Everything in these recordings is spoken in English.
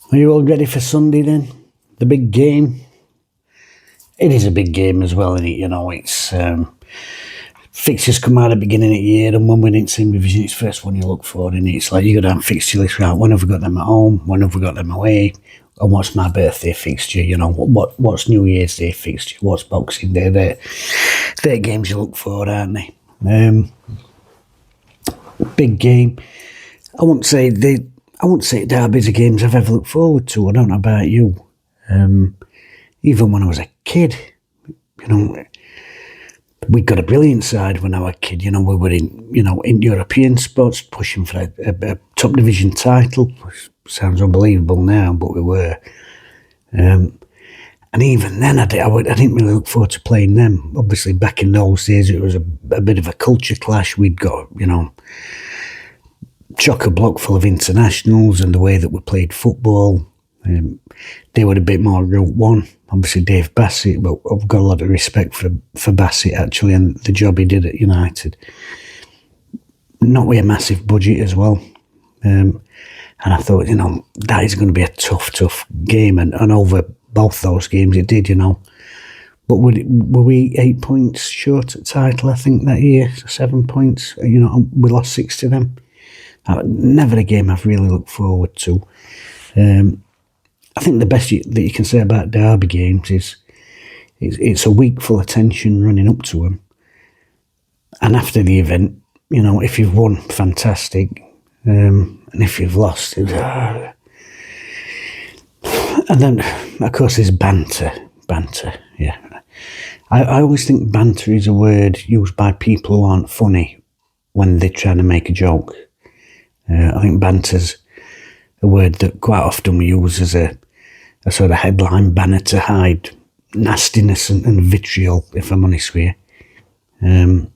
Are you all ready for Sunday then? The big game? It is a big game as well, isn't it? You know, it's fixtures come out at the beginning of the year, and when we're in same division, it's the first one you look for, and it's like you go down fixture list, right? When have we got them at home? When have we got them away? And what's my birthday fixture? You know, what's New Year's Day fixture? What's Boxing Day? They're games you look for, aren't they? Big game. I won't say derbies are games I've ever looked forward to. I don't know about you. Even when I was a kid, you know, we got a brilliant side when I was a kid. You know, we were in European sports, pushing for a top division title. Sounds unbelievable now, but we were. And even then, I didn't really look forward to playing them. Obviously, back in those days, it was a bit of a culture clash. We'd got, chock-a-block full of internationals, and the way that we played football, they were a bit more Route 1. Obviously, Dave Bassett, but I've got a lot of respect for Bassett, actually, and the job he did at United. Not with a massive budget as well. And I thought, that is going to be a tough game. And over both those games, it did, But were we 8 points short at title, I think, that year? 7 points. We lost 6 to them. Never a game I've really looked forward to. I think the best that you can say about derby games is it's a week full of tension running up to them. And after the event, if you've won, fantastic. And if you've lost, and then, of course, there's banter, yeah. I always think banter is a word used by people who aren't funny when they're trying to make a joke. I think banter's a word that quite often we use as a sort of headline banner to hide nastiness and vitriol, if I'm honest with you. And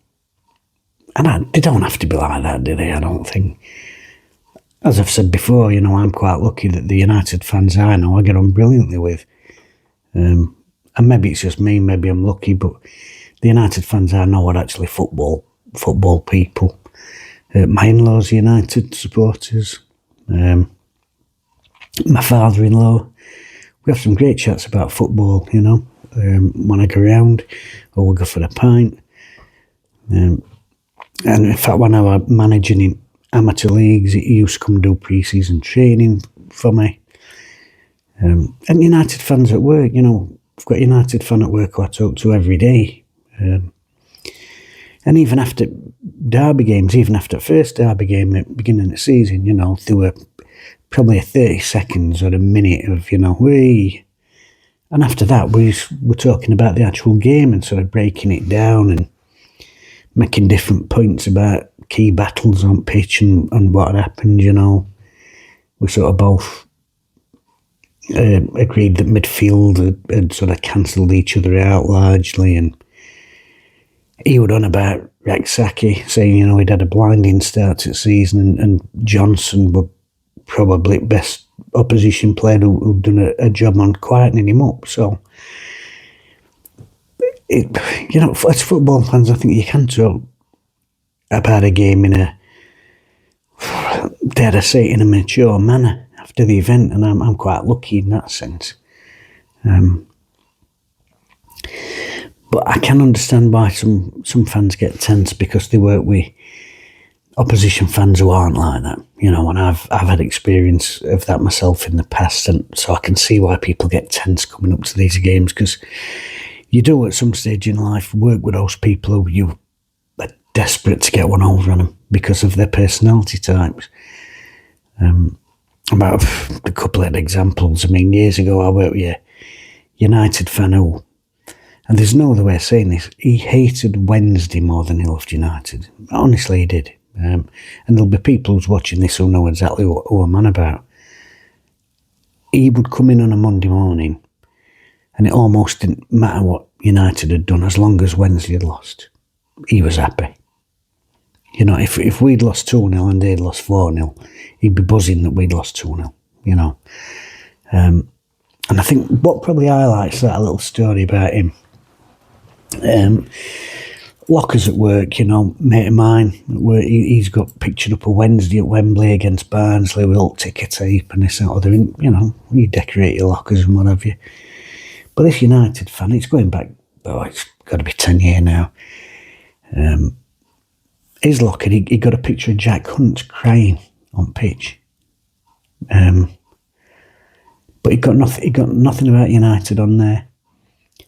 they don't have to be like that, do they? I don't think. As I've said before, I'm quite lucky that the United fans I know I get on brilliantly with. And maybe it's just me, maybe I'm lucky, but the United fans I know are actually football people. My in-laws are United supporters. My father-in-law. We have some great chats about football, when I go around, or we'll go for a pint. And in fact, when I was managing in amateur leagues, he used to come do pre-season training for me. And United fans at work, I've got a United fan at work who I talk to every day. And even after derby games, even after the first derby game at the beginning of the season, there were probably 30 seconds or a minute of, wee. And after that, we were talking about the actual game and sort of breaking it down and making different points about key battles on pitch and what had happened, We sort of both agreed that midfield had sort of cancelled each other out largely, and he would on about Raksaki, saying, he'd had a blinding start to the season, and Johnson were probably best opposition player who'd done a job on quietening him up. So, as football fans, I think you can talk about a game in a, dare I say, in a mature manner after the event, and I'm quite lucky in that sense. But I can understand why some fans get tense, because they work with opposition fans who aren't like that, and I've had experience of that myself in the past, and so I can see why people get tense coming up to these games, because you do at some stage in life work with those people who you are desperate to get one over on them because of their personality types. About a couple of examples. I mean, years ago I worked with a United fan who, and there's no other way of saying this, he hated Wednesday more than he loved United. Honestly, he did. And there'll be people who's watching this who know exactly who I'm on about. He would come in on a Monday morning, and it almost didn't matter what United had done as long as Wednesday had lost. He was happy. If we'd lost 2-0 and they'd lost 4-0, he'd be buzzing that we'd lost 2-0, And I think what probably highlights that little story about him, lockers at work, mate of mine at work, he's got pictured up a Wednesday at Wembley against Barnsley with all ticker tape and this and other. You decorate your lockers and what have you. But this United fan, it's going back, it's got to be 10 years now. His locker, he got a picture of Jack Hunt crying on pitch. But he got nothing about United on there.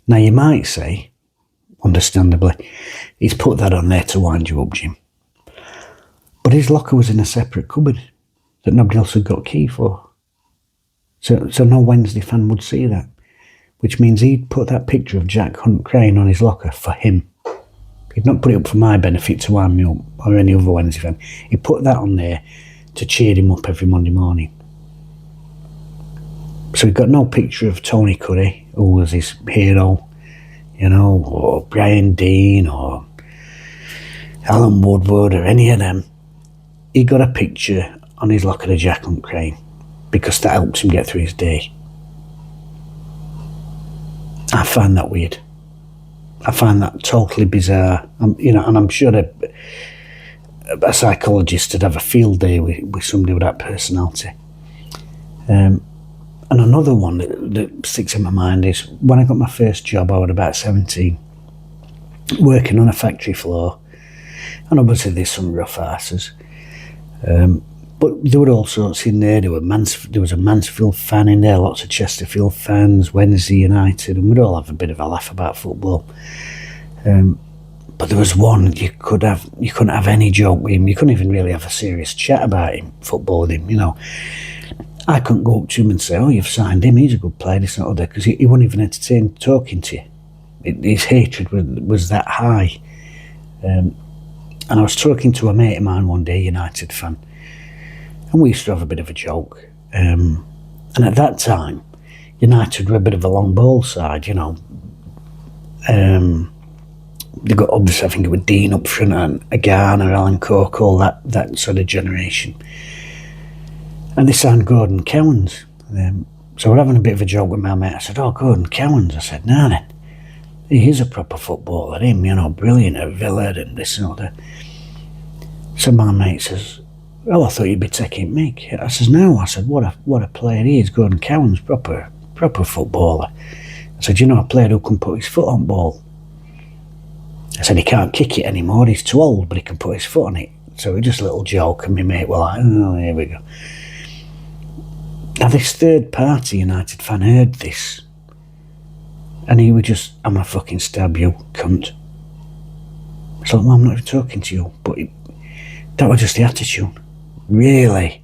Now you might say, understandably, he's put that on there to wind you up, Jim. But his locker was in a separate cupboard that nobody else had got a key for. So no Wednesday fan would see that, which means he'd put that picture of Jack Hunt crying on his locker for him. He'd not put it up for my benefit to wind me up or any other Wednesday fan. He put that on there to cheer him up every Monday morning. So he got no picture of Tony Curry, who was his hero, or Brian Dean or Alan Woodward or any of them. He got a picture on his locker of Jack Hunt crying because that helps him get through his day. I find that weird. I find that totally bizarre. And I'm sure a psychologist would have a field day with somebody with that personality. And another one that sticks in my mind is when I got my first job, I was about 17, working on a factory floor. And obviously there's some rough asses. But there were all sorts in there. There was a Mansfield fan in there, lots of Chesterfield fans, Wednesday United, and we'd all have a bit of a laugh about football. But there was one you couldn't have any joke with him. You couldn't even really have a serious chat about him, football with him, I couldn't go up to him and say, you've signed him, he's a good player, this and other, because he wouldn't even entertain talking to you. His hatred was that high. And I was talking to a mate of mine one day, United fan, and we used to have a bit of a joke. And at that time, United were a bit of a long ball side, They got, obviously, I think it was Dean up front and Garner, Alan Cork, all that sort of generation. And they signed Gordon Cowans. So we're having a bit of a joke with my mate. I said, Gordon Cowans. I said, nah, then. He is a proper footballer, him, brilliant at Villa and this and all that. So my mate says, I thought you'd be taking Mick. I says, no. I said, what a player he is, Gordon Cowans, proper footballer. I said, a player who can put his foot on ball. I said, he can't kick it anymore, he's too old, but he can put his foot on it. So it was just a little joke, and my mate were like, here we go. Now this third party United fan heard this, and he would just, I'm gonna fucking stab you, cunt. It's like, I'm not even talking to you, but that was just the attitude. Really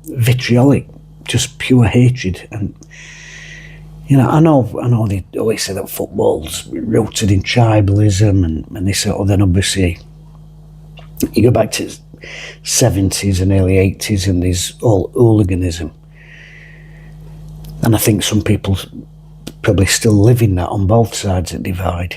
vitriolic, just pure hatred. And I know they always say that football's rooted in tribalism and this sort of, then obviously you go back to 70s and early 80s and there's all hooliganism. And I think some people probably still live in that on both sides of the divide.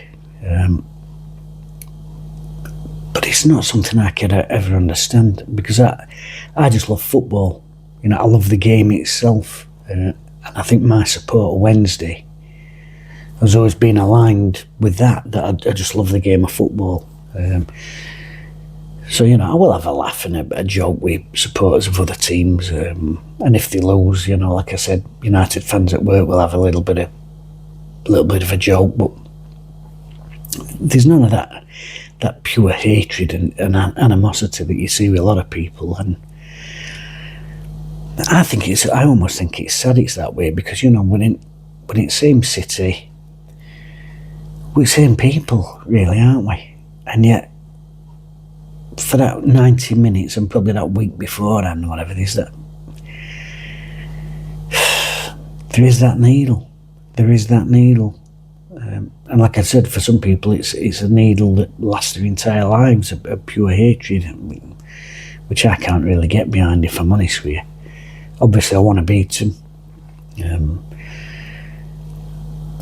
But it's not something I could ever understand, because I just love football. I love the game itself. And I think my support of Wednesday has always been aligned with that I just love the game of football. So, I will have a laugh and a joke with supporters of other teams. And if they lose, like I said, United fans at work will have a little bit of a joke, but there's none of that pure hatred and animosity that you see with a lot of people. And I almost think it's sad it's that way, because, we're in same city, we're same people, really, aren't we? And yet, for that 90 minutes and probably that week beforehand, whatever, there is that needle. There is that needle. And like I said, for some people, it's a needle that lasts their entire lives, of pure hatred, which I can't really get behind, if I'm honest with you. Obviously, I want to beat them.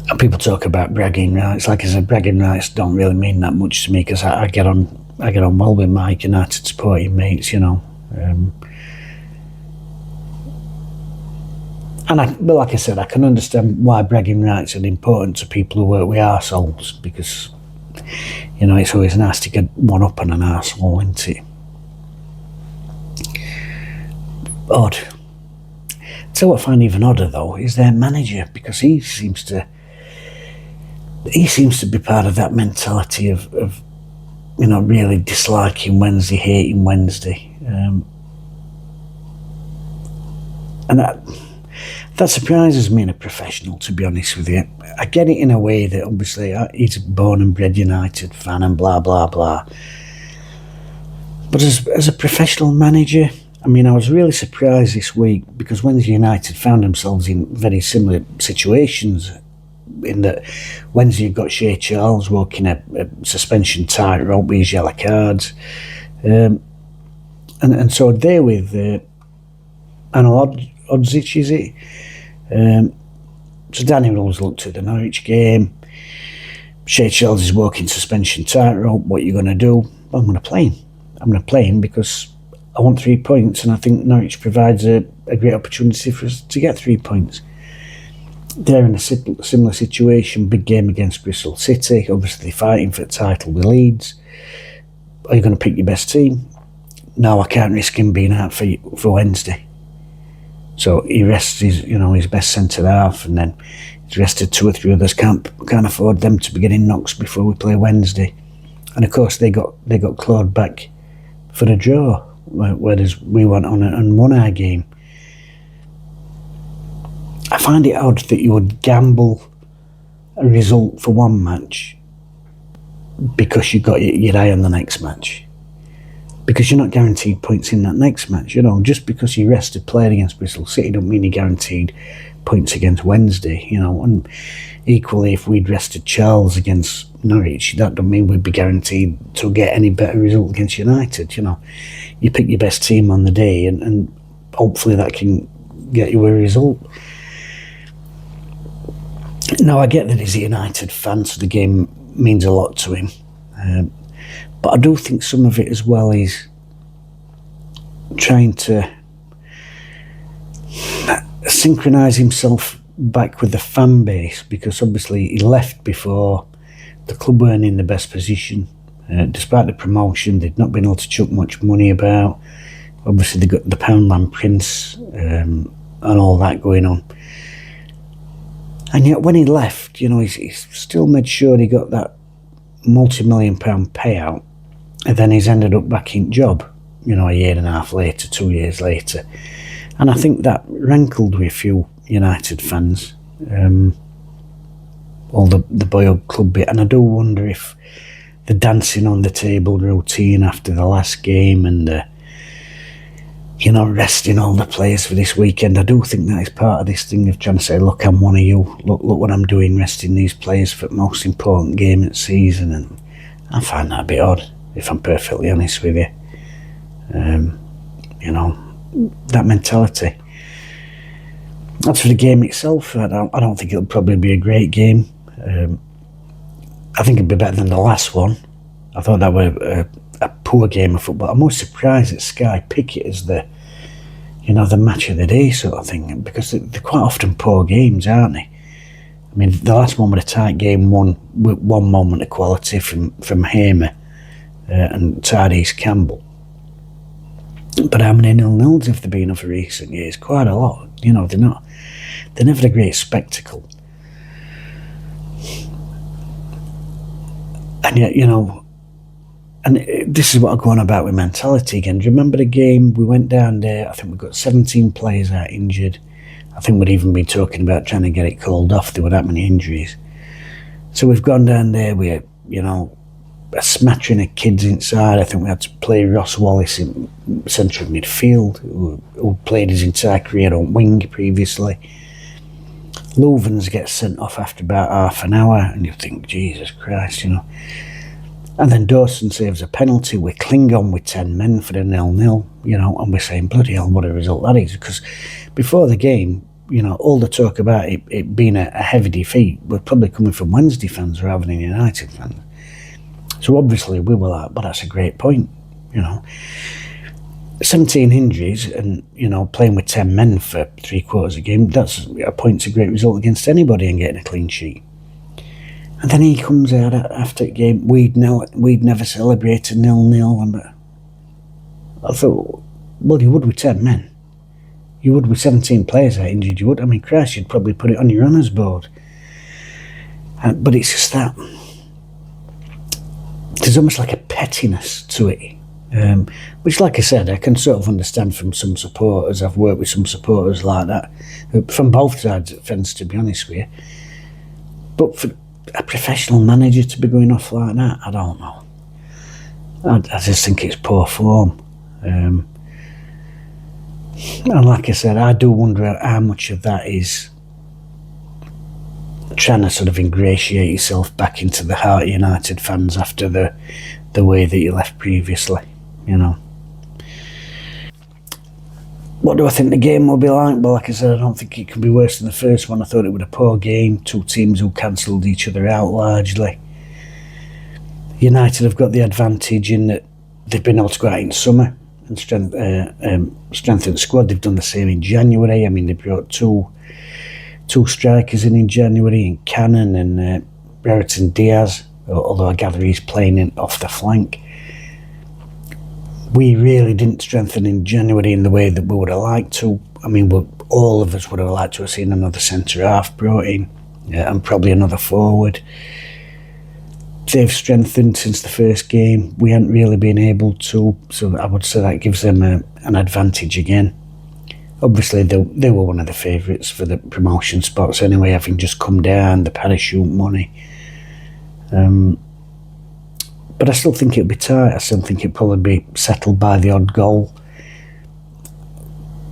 And people talk about bragging rights. Like I said, bragging rights don't really mean that much to me, because I get on well with my United supporting mates, But like I said, I can understand why bragging rights are important to people who work with arseholes, because, It's always nice to get one up on an arsehole, isn't it? Odd. So what I find even odder, though, is their manager, because he seems to be part of that mentality of really disliking Wednesday, hating Wednesday. And that surprises me in a professional, to be honest with you. I get it in a way that obviously he's a born and bred United fan and blah, blah, blah. But as a professional manager, I was really surprised this week because Wednesday United found themselves in very similar situations, in that Wednesday you've got Shea Charles walking a suspension tightrope with his yellow cards. And so they're with Anil Odzic, is it? So Danny Rose looked at the Norwich game. Shea Charles is walking suspension tightrope. What are you going to do? Well, I'm going to play him. I'm going to play him because I want 3 points, and I think Norwich provides a great opportunity for us to get 3 points. They're in a similar situation, big game against Bristol City, obviously fighting for the title with Leeds. Are you going to pick your best team? No, I can't risk him being out for Wednesday. So he rests his best centre half, and then he's rested 2 or 3 others. Can't afford them to be getting knocks before we play Wednesday. And of course they got clawed back for a draw, whereas we went on and won our game. I find it odd that you would gamble a result for one match because you got your eye on the next match. Because you're not guaranteed points in that next match. Just because you rested player against Bristol City don't mean you're guaranteed points against Wednesday. And equally, if we'd rested Charles against Norwich, that don't mean we'd be guaranteed to get any better result against United. You pick your best team on the day, and hopefully that can get you a result. Now, I get that he's a United fan, so the game means a lot to him. But I do think some of it as well is trying to synchronise himself back with the fan base, because obviously he left before the club weren't in the best position. Despite the promotion, they'd not been able to chuck much money about. Obviously they got the Poundland Prince and all that going on. And yet when he left, he still made sure he got that multi-million-pound payout, and then he's ended up back in job, a year and a half later, 2 years later. And I think that rankled with a few United fans, all the boyhood club bit. And I do wonder if the dancing on the table routine after the last game and the, resting all the players for this weekend, I do think that is part of this thing of trying to say, look, I'm one of you, look what I'm doing, resting these players for the most important game of the season. And I find that a bit odd, if I'm perfectly honest with you. That mentality. As for the game itself, I don't think it'll probably be a great game. I think it'd be better than the last one. I thought that was a poor game of football. I'm most surprised that Sky pick it as the match of the day sort of thing, because they're quite often poor games, aren't they? The last one was a tight game, one with one moment of quality from Hamer and Tardis Campbell. But how many 0-0s have there been over recent years? Quite a lot. They're never a great spectacle. And yet, and this is what I go on about with mentality again. Do you remember the game we went down there? I think we got 17 players out injured. I think we'd even been talking about trying to get it called off. There were that many injuries. So we've gone down there with, a smattering of kids inside. I think we had to play Ross Wallace in centre of midfield, who played his entire career on wing previously. Louvens gets sent off after about half an hour, and you think, Jesus Christ, And then Dawson saves a penalty. We cling on with 10 men for the 0-0, and we're saying, bloody hell, what a result that is. Because before the game, all the talk about it being a heavy defeat was probably coming from Wednesday fans rather than United fans. So obviously we were like, but that's a great point, 17 injuries and, playing with 10 men for 3/4 of the game, that's a point's a great result against anybody and getting a clean sheet. And then he comes out after the game, we'd never celebrated 0-0. And I thought, well, you would with 10 men. You would with 17 players that injured, you would. I mean, Christ, you'd probably put it on your honours board. But it's just that there's almost like a pettiness to it, which, like I said, I can sort of understand from some supporters. I've worked with some supporters like that, from both sides of the fence, to be honest with you. But for a professional manager to be going off like that, I don't know. I just think it's poor form. And like I said, I do wonder how much of that is trying to sort of ingratiate yourself back into the heart of United fans after the way that you left previously, you know. What do I think the game will be like? Well, like I said, I don't think it can be worse than the first one. I thought it was a poor game. Two teams who cancelled each other out largely. United have got the advantage in that they've been able to go out in summer and strengthen the squad. They've done the same in January. I mean, they brought two strikers in January, in Cannon and Brereton Diaz, although I gather he's playing off the flank. We really didn't strengthen in January in the way that we would have liked to. I mean, all of us would have liked to have seen another centre-half brought in, and probably another forward. They've strengthened since the first game. We haven't really been able to, so I would say that gives them an advantage again. Obviously, they were one of the favourites for the promotion spots anyway, having just come down, the parachute money. But I still think it'll be tight. I still think it'll probably be settled by the odd goal.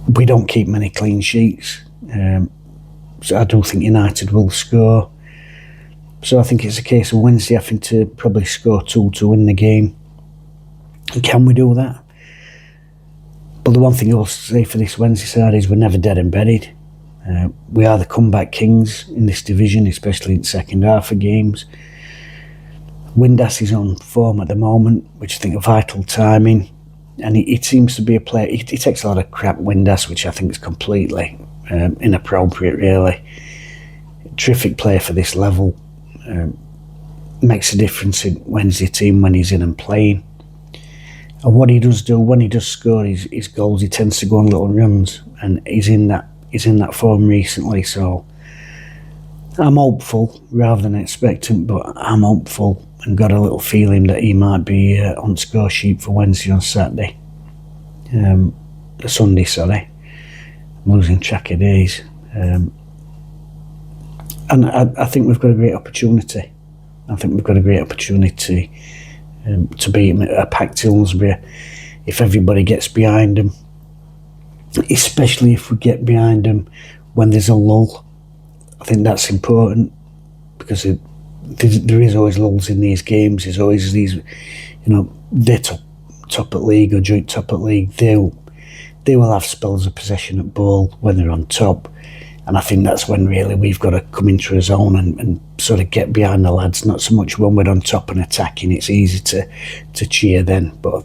We don't keep many clean sheets, so I do think United will score. So I think it's a case of Wednesday having to probably score 2 to win the game. And can we do that? But the one thing I'll say for this Wednesday side is we're never dead and buried. We are the comeback kings in this division, especially in the second half of games. Windass is on form at the moment, which I think are vital timing, and it seems to be a player. He takes a lot of crap, Windass, which I think is completely inappropriate, really. Terrific player for this level. Makes a difference in Wednesday team when he's in and playing. And what he does do, when he does score his goals, he tends to go on little runs, and he's in that form recently, so I'm hopeful rather than expectant, but I'm hopeful and got a little feeling that he might be on score sheet for Wednesday on Saturday. Sunday, sorry. I'm losing track of days. And I think we've got a great opportunity. I think we've got a great opportunity to beat him at a packed Hillsborough if everybody gets behind him, especially if we get behind him when there's a lull. I think that's important because there is always lulls in these games. There's always these, they're top at league or joint top at league. They will have spells of possession at ball when they're on top, and I think that's when really we've got to come into a zone and sort of get behind the lads. Not so much when we're on top and attacking. It's easy to cheer then, but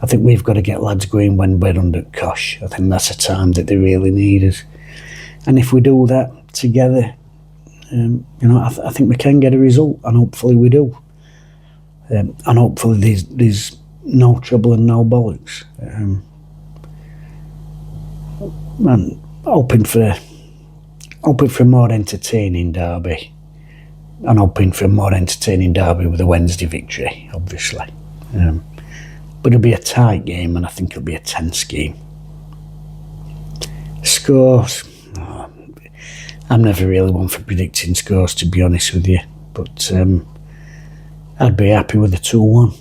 I think we've got to get lads going when we're under cosh. I think that's a time that they really need us, and if we do that together, I think we can get a result, and hopefully we do. And hopefully there's no trouble and no bollocks. And hoping for a more entertaining derby, and hoping for a more entertaining derby with a Wednesday victory, obviously. But it'll be a tight game, and I think it'll be a tense game. Scores. I'm never really one for predicting scores, to be honest with you, but I'd be happy with a 2-1.